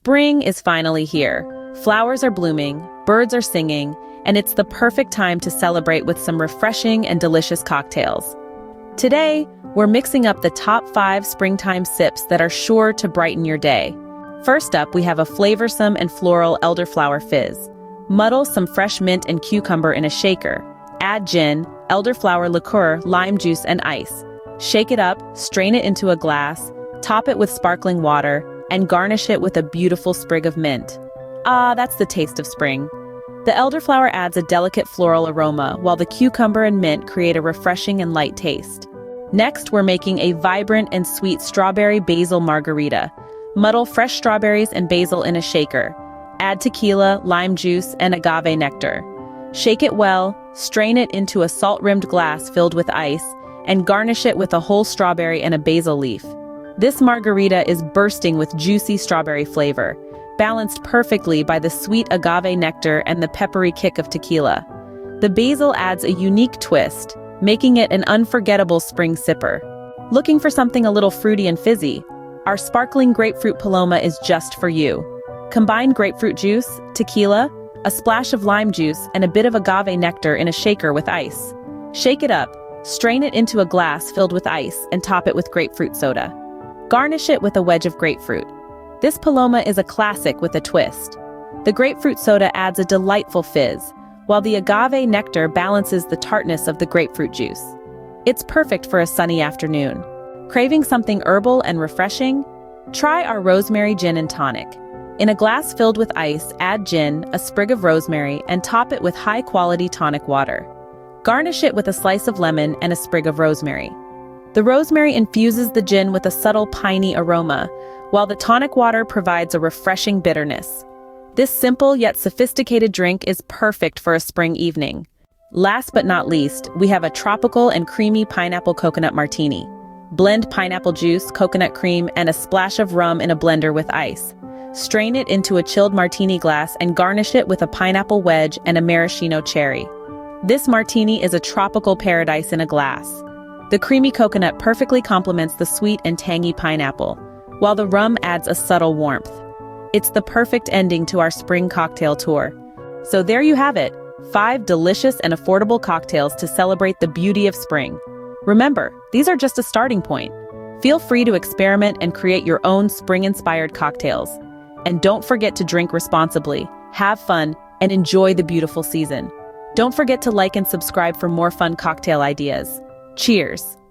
Spring is finally here. Flowers are blooming, birds are singing, and it's the perfect time to celebrate with some refreshing and delicious cocktails. Today, we're mixing up the top 5 springtime sips that are sure to brighten your day. First up, we have a flavorsome and floral elderflower fizz. Muddle some fresh mint and cucumber in a shaker. Add gin, elderflower liqueur, lime juice, and ice. Shake it up, strain it into a glass, top it with sparkling water, and garnish it with a beautiful sprig of mint. Ah, that's the taste of spring. The elderflower adds a delicate floral aroma, while the cucumber and mint create a refreshing and light taste. Next, we're making a vibrant and sweet strawberry basil margarita. Muddle fresh strawberries and basil in a shaker. Add tequila, lime juice, and agave nectar. Shake it well, strain it into a salt-rimmed glass filled with ice, and garnish it with a whole strawberry and a basil leaf. This margarita is bursting with juicy strawberry flavor, balanced perfectly by the sweet agave nectar and the peppery kick of tequila. The basil adds a unique twist, making it an unforgettable spring sipper. Looking for something a little fruity and fizzy? Our sparkling grapefruit Paloma is just for you. Combine grapefruit juice, tequila, a splash of lime juice, and a bit of agave nectar in a shaker with ice. Shake it up, strain it into a glass filled with ice, and top it with grapefruit soda. Garnish it with a wedge of grapefruit. This Paloma is a classic with a twist. The grapefruit soda adds a delightful fizz, while the agave nectar balances the tartness of the grapefruit juice. It's perfect for a sunny afternoon. Craving something herbal and refreshing? Try our rosemary gin and tonic. In a glass filled with ice, add gin, a sprig of rosemary, and top it with high-quality tonic water. Garnish it with a slice of lemon and a sprig of rosemary. The rosemary infuses the gin with a subtle piney aroma, while the tonic water provides a refreshing bitterness. This simple yet sophisticated drink is perfect for a spring evening. Last but not least, we have a tropical and creamy pineapple coconut martini. Blend pineapple juice, coconut cream, and a splash of rum in a blender with ice. Strain it into a chilled martini glass and garnish it with a pineapple wedge and a maraschino cherry. This martini is a tropical paradise in a glass. The creamy coconut perfectly complements the sweet and tangy pineapple, while the rum adds a subtle warmth. It's the perfect ending to our spring cocktail tour. So there you have it, 5 delicious and affordable cocktails to celebrate the beauty of spring. Remember, these are just a starting point. Feel free to experiment and create your own spring-inspired cocktails. And don't forget to drink responsibly, have fun, and enjoy the beautiful season. Don't forget to like and subscribe for more fun cocktail ideas. Cheers!